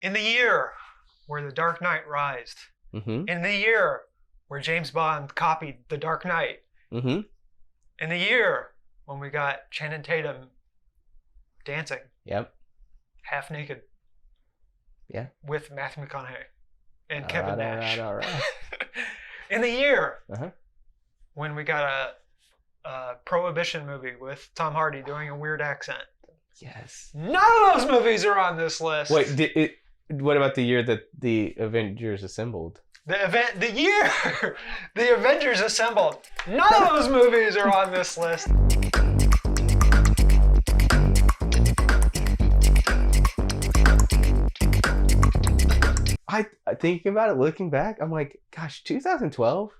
In the year where The Dark Knight rised. Mm-hmm. In the year where James Bond copied The Dark Knight. Mm-hmm. In the year when we got Channing Tatum dancing. Yep. Half naked. Yeah. With Matthew McConaughey and All Kevin right, Nash. All right. In the year Uh-huh. when we got a Prohibition movie with Tom Hardy doing a weird accent. Yes. None of those movies are on this list. Wait, what about the year that the Avengers assembled? The year the Avengers assembled. None of those movies are on this list. I thinking about it, looking back, I'm like, gosh, 2012,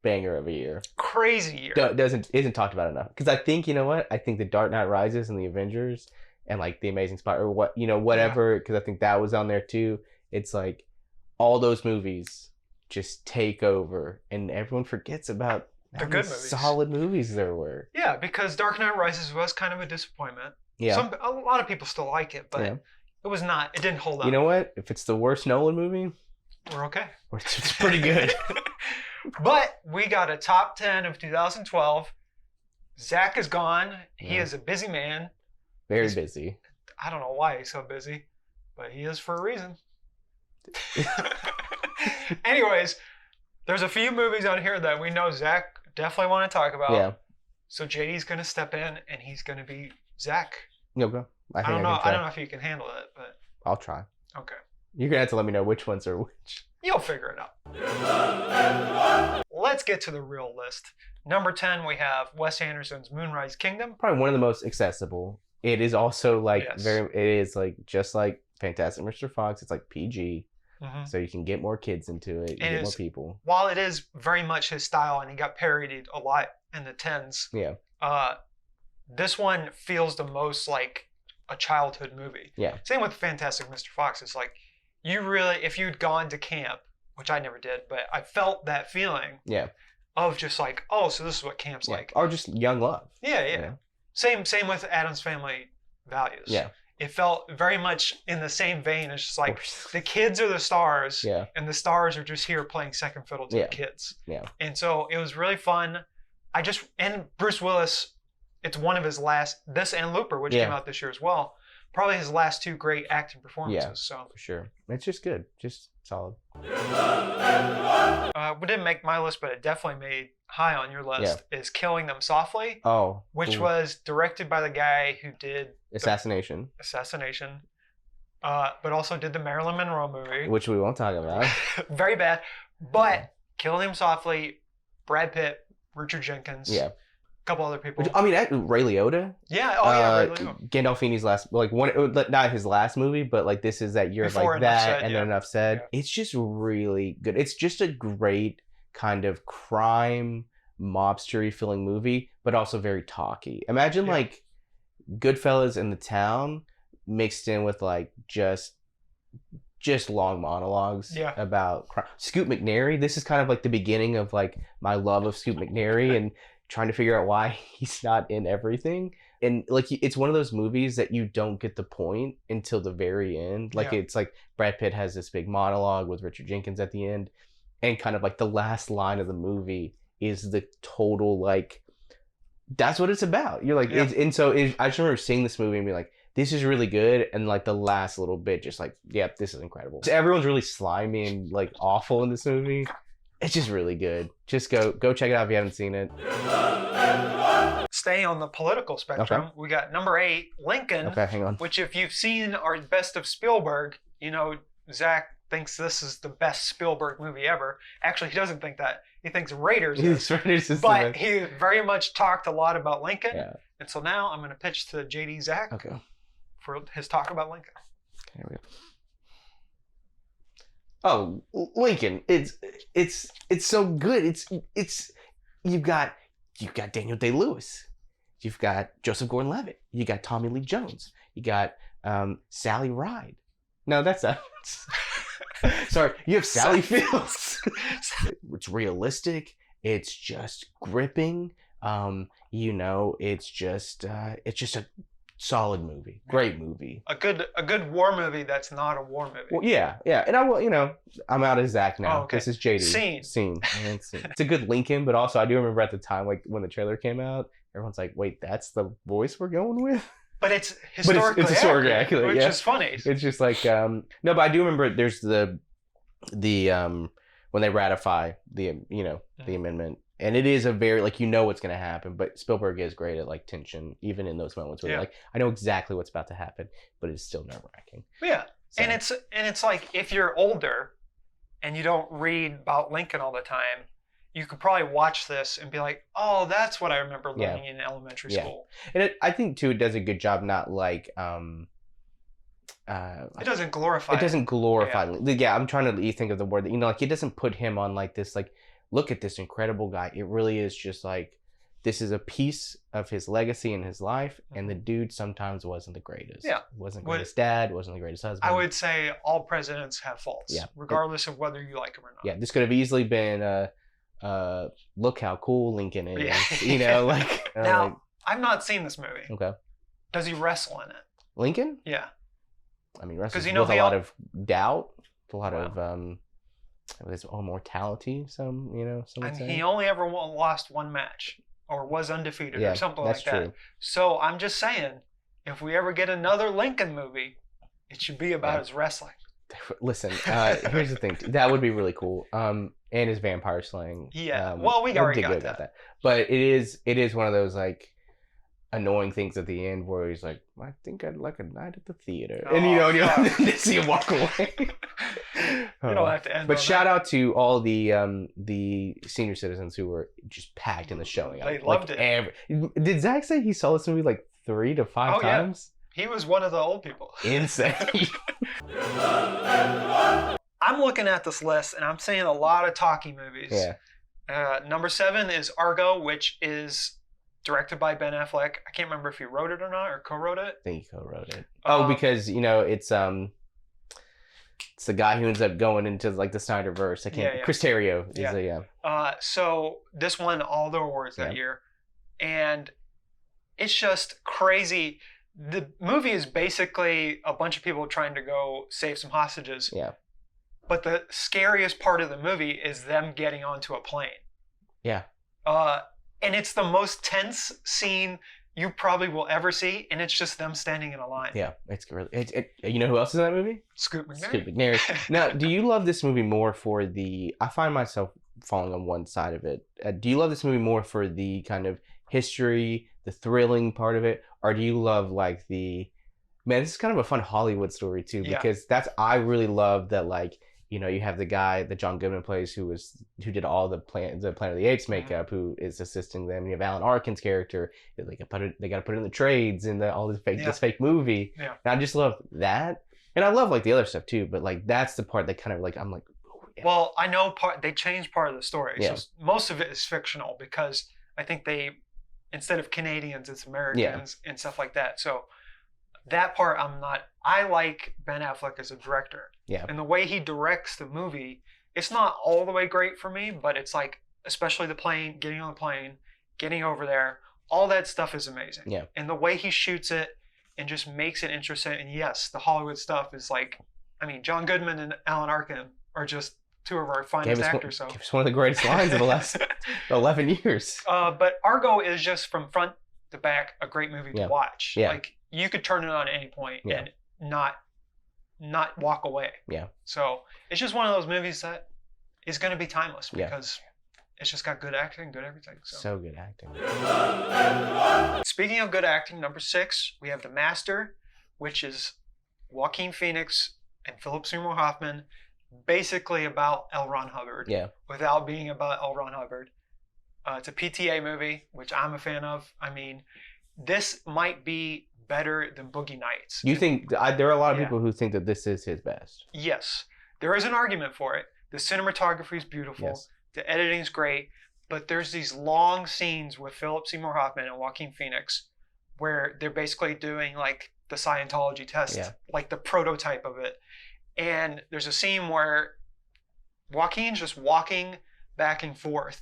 banger of a year. Crazy year. Isn't talked about enough, because I think, you know what? I think the Dark Knight Rises and the Avengers and like the Amazing Spider, or what, whatever, because I think that was on there too. It's like all those movies just take over, and everyone forgets about the good movies. Solid movies there were. Yeah, because Dark Knight Rises was kind of a disappointment. Yeah, a lot of people still like it, but it was not. It didn't hold up. You know what? If it's the worst Nolan movie, we're okay. It's pretty good. But we got a top 10 of 2012. Zach is gone. He is a busy man. He's busy. I don't know why he's so busy, but he is for a reason. Anyways, there's a few movies on here that we know Zach definitely want to talk about. Yeah. So JD's going to step in and he's going to be Zach. Okay. I don't know if you can handle it, but I'll try. Okay. You're gonna have to let me know which ones are which. You'll figure it out. Let's get to the real list. Number 10, we have Wes Anderson's Moonrise Kingdom. Probably one of the most accessible. It is also like it is like just like Fantastic Mr. Fox. It's like PG, so you can get more kids into it. You get more people. While it is very much his style, and he got parodied a lot in the 10s. Yeah. This one feels the most like a childhood movie. Yeah. Same with Fantastic Mr. Fox. It's like, you really, if you'd gone to camp, which I never did, but I felt that feeling. Yeah. Of just like, oh, so this is what camp's like. Or just young love. Yeah. Same with Addams Family Values. Yeah. It felt very much in the same vein. It's just like the kids are the stars, and the stars are just here playing second fiddle to the kids. Yeah. And so it was really fun. And Bruce Willis, it's one of his last, this and Looper, which came out this year as well, probably his last two great acting performances. Yeah, so for sure. It's just good. Just solid. We didn't make my list, but it definitely made high on your list, is Killing Them Softly. Oh. Which was directed by the guy who did Assassination. But also did the Marilyn Monroe movie. Which we won't talk about. Very bad. But Killing Them Softly, Brad Pitt, Richard Jenkins. Yeah. Couple other people. I mean, Ray Liotta. Yeah. Ray Liotta. Gandolfini's last, like one, not his last movie, but like this is that year of like that, and then Enough Said. Yeah. It's just really good. It's just a great kind of crime mobstery feeling movie, but also very talky. Imagine like Goodfellas in The Town mixed in with like just long monologues about crime. Scoot McNairy. This is kind of like the beginning of like my love of Scoot McNairy and trying to figure out why he's not in everything. And like, it's one of those movies that you don't get the point until the very end. Like it's like Brad Pitt has this big monologue with Richard Jenkins at the end, and kind of like the last line of the movie is the total like, that's what it's about. You're like, I just remember seeing this movie and being like, this is really good, and like the last little bit just like, this is incredible. So everyone's really slimy and like awful in this movie. It's just really good. Just go check it out if you haven't seen it. Stay on the political spectrum. Okay. We got number 8, Lincoln. Okay, hang on. Which, if you've seen our best of Spielberg, Zach thinks this is the best Spielberg movie ever. Actually, he doesn't think that. He thinks Raiders is. But he very much talked a lot about Lincoln. Yeah. And so now I'm going to pitch to JD Zach for his talk about Lincoln. Okay, here we go. Oh, Lincoln! It's so good. It's you've got Daniel Day-Lewis, you've got Joseph Gordon-Levitt, you got Tommy Lee Jones, you got Sally Ride. No, that's not. Sorry, you have Sally Fields. It's realistic. It's just gripping. It's just a solid movie, great movie. A good war movie that's not a war movie. Well, yeah. And I will, I'm out of Zach now. Oh, okay. This is JD. Scene. It's a good Lincoln, but also I do remember at the time, like when the trailer came out, everyone's like, "Wait, that's the voice we're going with?" But it's historically accurate, which is funny. It's just like no, but I do remember there's the when they ratify the the amendment. And it is a very, like, what's going to happen, but Spielberg is great at, like, tension, even in those moments where you're like, I know exactly what's about to happen, but it's still nerve-wracking. Yeah. So. And it's like, if you're older and you don't read about Lincoln all the time, you could probably watch this and be like, oh, that's what I remember learning in elementary school. And I think, too, it does a good job not, like... it doesn't glorify it. Doesn't glorify Yeah, I'm trying to think of the word that, like, it doesn't put him on, like, this, like, look at this incredible guy. It really is just like, this is a piece of his legacy in his life, and the dude sometimes wasn't the greatest. Yeah. Wasn't the greatest dad, wasn't the greatest husband. I would say all presidents have faults, regardless of whether you like them or not. Yeah, this could have easily been, look how cool Lincoln is, like... Now, I've not seen this movie. Okay. Does he wrestle in it? Lincoln? Yeah. I mean, wrestles with a lot of doubt, a lot of... There's mortality, some would say. He only ever lost one match, or was undefeated, or something like that. True. So I'm just saying, if we ever get another Lincoln movie, it should be about his wrestling. Listen, here's the thing. That would be really cool. And his vampire slaying. Yeah. Well, we already got that. But it is one of those, like, annoying things at the end where he's like, I think I'd like a night at the theater. And you don't see him walk away. You don't have to end. But shout out to all the senior citizens who were just packed in the showing. They loved it. Did Zach say he saw this movie like 3 to 5 times? Yeah. He was one of the old people. Insane. I'm looking at this list and I'm seeing a lot of talkie movies. Yeah. Number 7 is Argo, which is directed by Ben Affleck. I can't remember if he wrote it or not, or co-wrote it. I think he co-wrote it. Because it's the guy who ends up going into, like, the Snyderverse. Chris Terrio is so this won all the awards that year, and it's just crazy. The movie is basically a bunch of people trying to go save some hostages. Yeah. But the scariest part of the movie is them getting onto a plane. Yeah. And it's the most tense scene you probably will ever see, and it's just them standing in a line. Yeah, it's really... you know who else is in that movie? Scoot McNairy. Scoot McNairy. Now, do you love this movie more for the... I find myself falling on one side of it. Do you love this movie more for the kind of history, the thrilling part of it, or do you love, like, the... Man, this is kind of a fun Hollywood story, too, because I really love that, like, you have the guy that John Goodman plays who did all the Planet of the Apes makeup, who is assisting them. You have Alan Arkin's character. They got to put it in the trades in all this fake movie. Yeah. And I just love that, and I love, like, the other stuff too. But, like, that's the part that kind of, like, I'm like, oh, yeah. Well, I know they changed part of the story. Yeah. So most of it is fictional because I think they, instead of Canadians, it's Americans and stuff like that. So that part I like Ben Affleck as a director. Yeah. And the way he directs the movie, it's not all the way great for me, but it's like, especially the plane, getting on the plane, getting over there, all that stuff is amazing. Yeah. And the way he shoots it and just makes it interesting. And yes, the Hollywood stuff is like, I mean, John Goodman and Alan Arkin are just two of our finest actors. Gave us one of the greatest lines of the last 11 years. But Argo is just from front to back a great movie to watch. Yeah. Like, you could turn it on at any point and not walk away. Yeah. So it's just one of those movies that is going to be timeless because it's just got good acting, good everything. So good acting. Speaking of good acting, number 6, we have The Master, which is Joaquin Phoenix and Philip Seymour Hoffman, basically about L. Ron Hubbard. Yeah. Without being about L. Ron Hubbard. It's a PTA movie, which I'm a fan of. I mean, this might be better than Boogie Nights. You think there are a lot of people who think that this is his best? Yes, there is an argument for it. The cinematography is beautiful. Yes. The editing is great, but there's these long scenes with Philip Seymour Hoffman and Joaquin Phoenix where they're basically doing, like, the Scientology test, like the prototype of it. And there's a scene where Joaquin's just walking back and forth,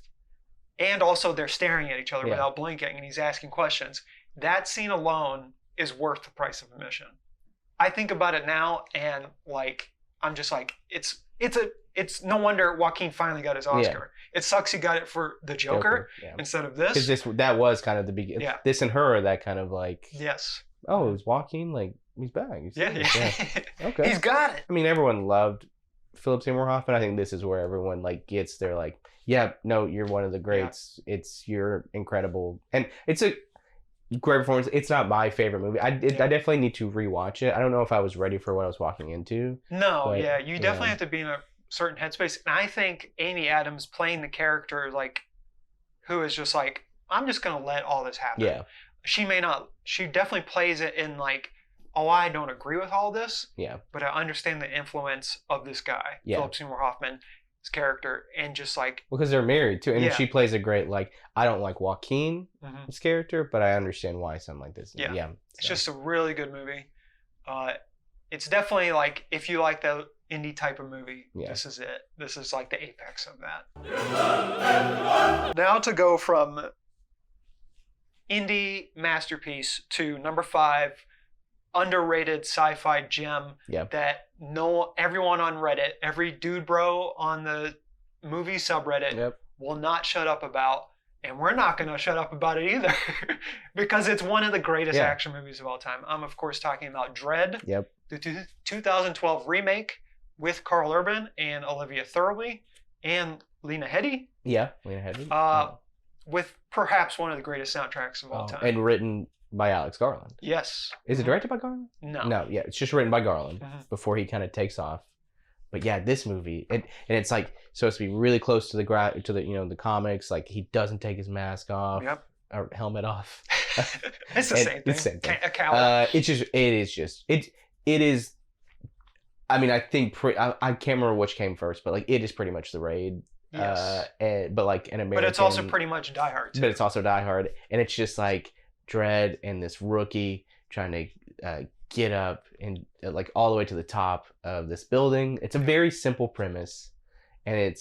and also they're staring at each other without blinking, and he's asking questions. That scene alone is worth the price of admission. I think about it now, and like I'm just like it's no wonder Joaquin finally got his Oscar. It sucks he got it for the Joker instead of this. Because that was kind of the beginning. Yeah. This and Her, that kind of like. Yes. Oh, is Joaquin like he's back? Yeah. Okay. He's got it. I mean, everyone loved Philip Seymour Hoffman. I think this is where everyone like gets their like, yeah, no, you're one of the greats. Yeah. You're incredible, and it's a great performance. It's not my favorite movie. I definitely need to rewatch it. I don't know if I was ready for what I was walking into. No, but, you definitely have to be in a certain headspace. And I think Amy Adams playing the character like who is just like, I'm just gonna let all this happen. Yeah. She definitely plays it in like, oh, I don't agree with all this. Yeah. But I understand the influence of this guy, Philip Seymour Hoffman. Character, and just like because they're married too, and she plays a great like I don't like Joaquin's character, but I understand why something like this. It's just a really good movie. It's definitely like if you like the indie type of movie, this is it. This is like the apex of that. Now to go from indie masterpiece to number 5, underrated sci-fi gem that everyone on Reddit, every dude bro on the movie subreddit will not shut up about, and we're not going to shut up about it either because it's one of the greatest action movies of all time. I'm of course talking about Dredd, the 2012 remake with Carl Urban and Olivia Thirlby and Lena Headey. Lena Headey. With perhaps one of the greatest soundtracks of all time. And written by Alex Garland. Yes. Is it directed by Garland? No, it's just written by Garland before he kind of takes off. But yeah, this movie, and it's like supposed to be really close to the the comics. Like he doesn't take his mask off or helmet off. It's the same thing. It's the same thing. A cowl. It is. I mean, I think I can't remember which came first, but like it is pretty much the Raid. Yes. But like an American. But it's also pretty much Die Hard too. But it's also Die Hard, and it's just like Dredd and this rookie trying to get up and like all the way to the top of this building. It's a very simple premise, and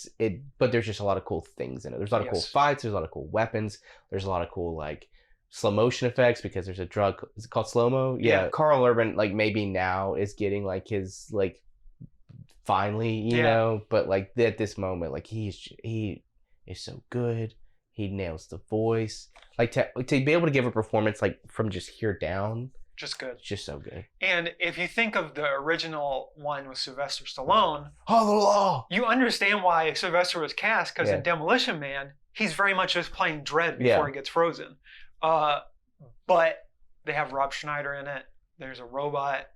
but there's just a lot of cool things in it. There's a lot of cool fights. There's a lot of cool weapons. There's a lot of cool like slow motion effects because there's a drug. Is it called slow mo? Yeah. Carl Urban like maybe now is getting like his like finally you know, but like at this moment like he is so good. He nails the voice. Like to be able to give a performance like from just here down. Just good. Just so good. And if you think of the original one with Sylvester Stallone, you understand why Sylvester was cast, because in Demolition Man, he's very much just playing Dredd before he gets frozen. But they have Rob Schneider in it. There's a robot.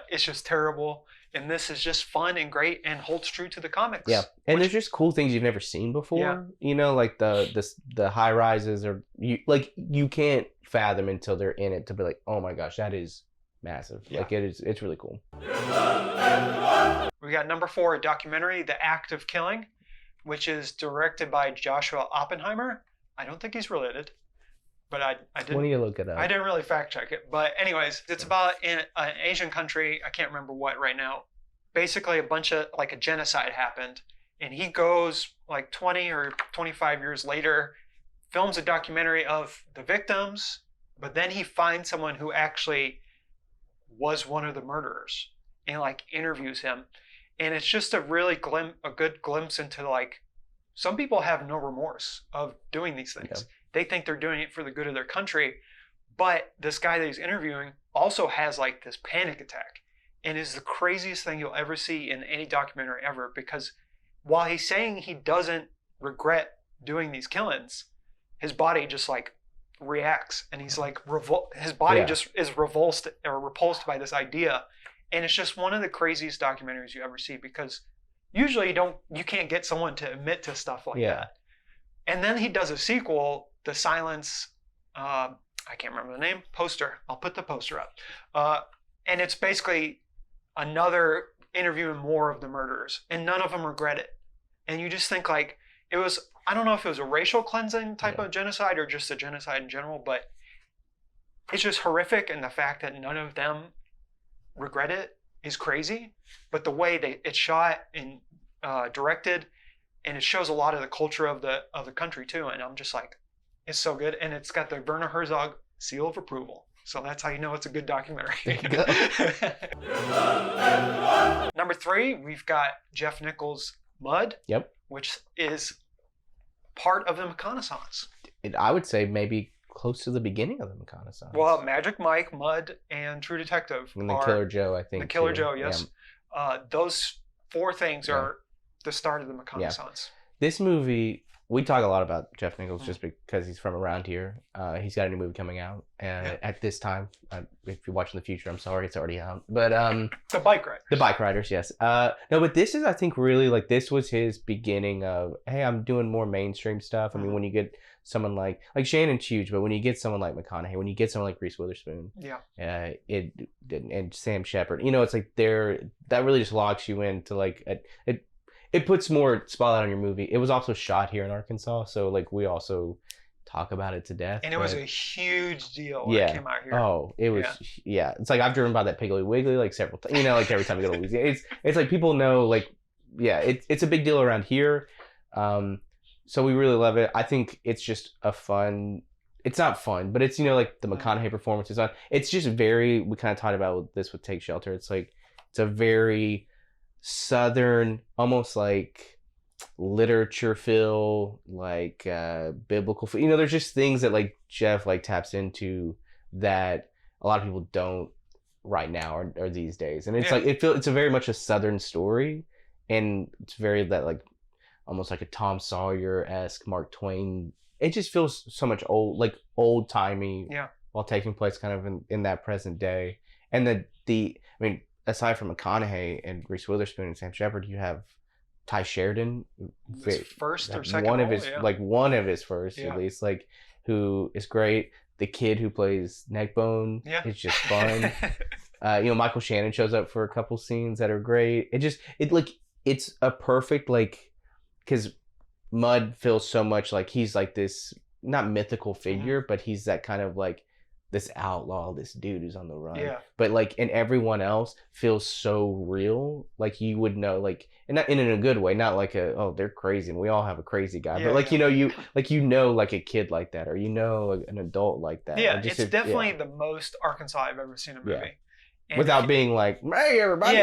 It's just terrible. And this is just fun and great and holds true to the comics. Yeah. And there's just cool things you've never seen before. Yeah. You know, like the high rises, or you can't fathom until they're in it to be like, oh my gosh, that is massive. Yeah. Like it's really cool. We got number 4, a documentary, The Act of Killing, which is directed by Joshua Oppenheimer. I don't think he's related. But I didn't. When do you look it up? I didn't really fact check it. But anyways, it's about in an Asian country. I can't remember what right now. Basically, a genocide happened, and he goes like 20 or 25 years later, films a documentary of the victims, but then he finds someone who actually was one of the murderers and like interviews him, and it's just a really a good glimpse into like some people have no remorse of doing these things. Yeah. They think they're doing it for the good of their country, but this guy that he's interviewing also has like this panic attack, and is the craziest thing you'll ever see in any documentary ever, because while he's saying he doesn't regret doing these killings, his body just like reacts, and he's like his body just is repulsed by this idea, and it's just one of the craziest documentaries you ever see, because usually you can't get someone to admit to stuff like that. And then he does a sequel, The Silence, I can't remember the name, poster. I'll put the poster up. And it's basically another interviewing more of the murderers, and none of them regret it. And you just think like, I don't know if it was a racial cleansing type of genocide or just a genocide in general, but it's just horrific, and the fact that none of them regret it is crazy. But the way it's shot and directed, and it shows a lot of the culture of the country too, and I'm just like, it's so good, and it's got the Werner Herzog seal of approval. So that's how you know it's a good documentary. There you go. Number 3, we've got Jeff Nichols' Mud. Yep. Which is part of the reconnaissance. I would say maybe close to the beginning of the reconnaissance. Well, Magic Mike, Mud, and True Detective. And the Killer Joe, I think. The Killer Joe, yes. Yeah. Those 4 things are the start of the reconnaissance. Yeah. This movie, we talk a lot about Jeff Nichols just because he's from around here. He's got a new movie coming out at this time. If you're watching the future, I'm sorry, it's already out. But The Bike Riders. The Bike Riders, yes. No, but this is, I think, really like this was his beginning of, hey, I'm doing more mainstream stuff. I mean, when you get someone like Shannon's huge, but when you get someone like McConaughey, when you get someone like Reese Witherspoon, and Sam Shepard, it's like that really just locks you into like it puts more spotlight on your movie. It was also shot here in Arkansas, so like we also talk about it to death. And it was a huge deal when it came out here. Oh, it was It's like I've driven by that Piggly Wiggly like several times. Like every time I go to Louisiana, it's like people know like it's a big deal around here. So we really love it. I think it's just a fun. It's not fun, but it's like the McConaughey performance is on. It's just very. We kind of talked about this with Take Shelter. It's like it's a very Southern, almost like literature feel, like biblical feel. There's just things that like Jeff like taps into that a lot of people don't right now or these days. And it's like it's a very much a Southern story, and it's very that like almost like a Tom Sawyer-esque Mark Twain. It just feels so much old timey while taking place kind of in that present day. And I mean, aside from McConaughey and Reese Witherspoon and Sam Shepard, you have Ty Sheridan, his first or second one of role, his first at least, like, who is great. The kid who plays Neckbone is just fun. Michael Shannon shows up for a couple scenes that are great. It's a perfect because Mud feels so much like he's like this not mythical figure, but he's that kind of like this outlaw, this dude who's on the run. Yeah. But and everyone else feels so real. Like you would know, and not in a good way, not like they're crazy and we all have a crazy guy. But like a kid like that, or an adult like that. Yeah, it's definitely the most Arkansas I've ever seen a movie. Yeah. Without being like, hey everybody,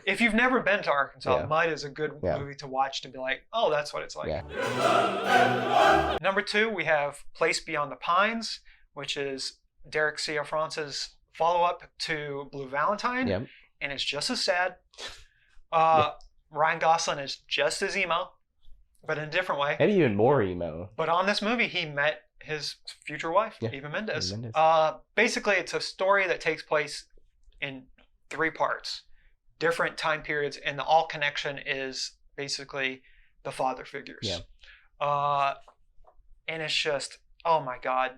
if you've never been to Arkansas, Mud is a good movie to watch to be like, oh, that's what it's like. Yeah. Number 2, we have Place Beyond the Pines, which is Derek Ciafrance's follow-up to Blue Valentine, and it's just as sad. Ryan Gosling is just as emo, but in a different way. Maybe even more emo. But on this movie, he met his future wife, Eva Mendes. Basically, it's a story that takes place in 3 parts, different time periods, and the all connection is basically the father figures. And it's just, oh my God.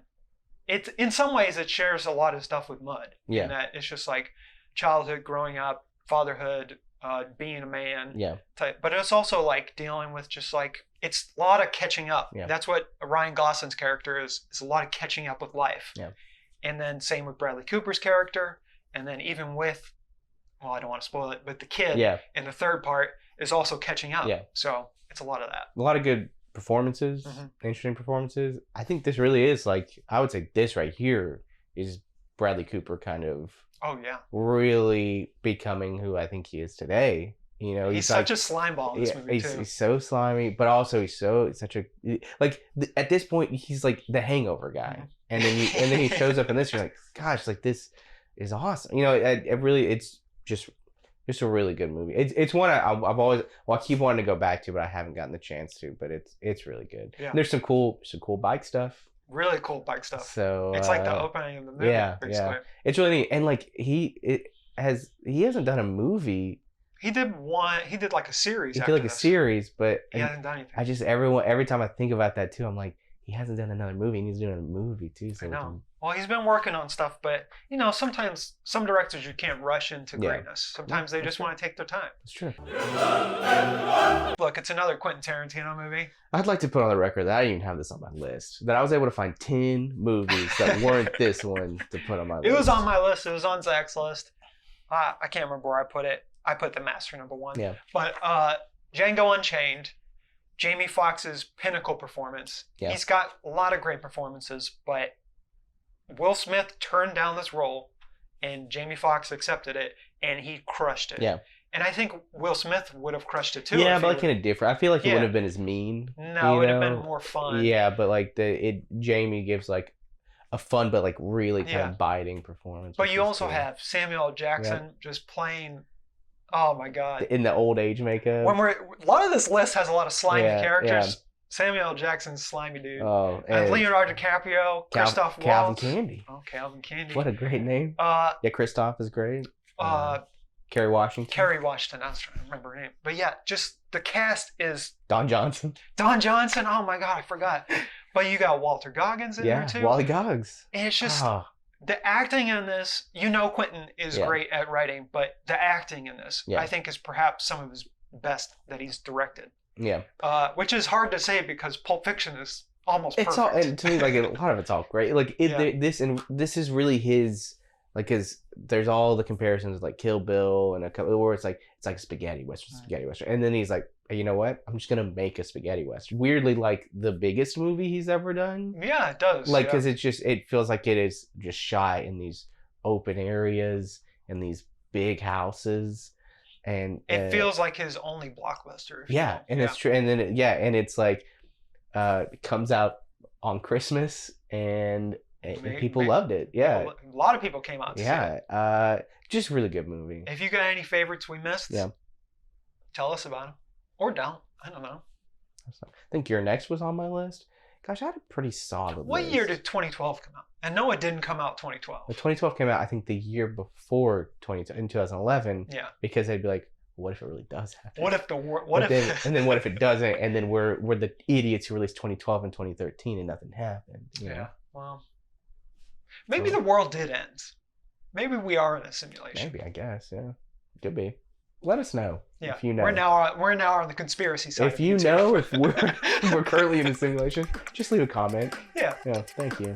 It's in some ways it shares a lot of stuff with Mud. In that it's just like childhood, growing up, fatherhood, being a man. But it's also like dealing with just like it's a lot of catching up. That's what Ryan Gosling's character is. It's a lot of catching up with life. And then same with Bradley Cooper's character. And then even with, well, I don't want to spoil it, but the kid in the 3rd part is also catching up. So it's a lot of that. A lot of good performances, interesting performances. I think this really is I would say this right here is Bradley Cooper kind of really becoming who I think he is today. He's such a slime ball in this movie too. He's so slimy, but also he's such a at this point he's like the Hangover guy, and then he shows up in this. You're like, gosh, this is awesome. It's just a really good movie. It's one I've always I keep wanting to go back to, but I haven't gotten the chance to. But it's really good. And there's some cool bike stuff. Really cool bike stuff. So it's like the opening of the movie. Basically. It's really neat. And he hasn't done a movie. He did like a series. He did like a series, but he hasn't done anything. I just every time I think about that too, I'm like, he hasn't done another movie, and he's doing a movie too. So I know. Well, he's been working on stuff, but sometimes some directors you can't rush into greatness. Sometimes they just want to take their time. It's true. Look, it's another Quentin Tarantino movie. I'd like to put on the record that I didn't even have this on my list. That I was able to find 10 movies that weren't this one to put on my list. It was on my list. It was on Zach's list. I can't remember where I put it. I put The Master number 1. Yeah. But Django Unchained, Jamie Foxx's pinnacle performance. Yeah. He's got a lot of great performances, but Will Smith turned down this role, and Jamie Foxx accepted it, and he crushed it. Yeah. And I think Will Smith would have crushed it too. Yeah, but like in a different. I feel like it wouldn't have been as mean. No, it would have been more fun. Yeah, but like Jamie gives like a fun but like really kind of biting performance. But you also have Samuel L. Jackson just playing. Oh my God! In the old age makeup. A lot of this list has a lot of slimy characters. Yeah. Samuel L. Jackson's slimy dude. Oh, and Leonardo DiCaprio, Christoph Waltz. Calvin Candy. Oh, Calvin Candy. What a great name. Yeah, Christoph is great. Kerry Washington. I was trying to remember her name. But yeah, just the cast is... Don Johnson. Oh my God, I forgot. But you got Walter Goggins in there too. Wally Goggs. And it's just... The acting in this, Quentin is great at writing, but the acting in this, I think, is perhaps some of his best that he's directed. Yeah. Which is hard to say because Pulp Fiction is almost perfect. It's all, and to me, like a lot of it's all great. Like this is really his, like his. There's all the comparisons like Kill Bill and a couple where it's like a spaghetti western, and then he's like, hey, you know what? I'm just gonna make a spaghetti western. Weirdly, like the biggest movie he's ever done. Yeah, it does. Like because it feels like it is just shot in these open areas and these big houses. And it feels like his only blockbuster. It's true. And then it's like it comes out on Christmas and people loved it. Yeah, a lot of people came out to see it. Just really good movie. If you got any favorites we missed, tell us about them or don't. I don't know. I think Your Next was on my list. Gosh, I had a pretty solid What list. year did 2012 come out? And no, it didn't come out 2012. 2012 came out, I think, the year before in 2011. Yeah. Because they'd be like, what if it really does happen? And then what if it doesn't? And then we're the idiots who released 2012 and 2013 and nothing happened. You know? Well, maybe the world did end. Maybe we are in a simulation. Maybe, I guess. Yeah, could be. Let us know if you know. We're now on the conspiracy side. If you know if we're currently in a simulation, just leave a comment. Yeah. Thank you.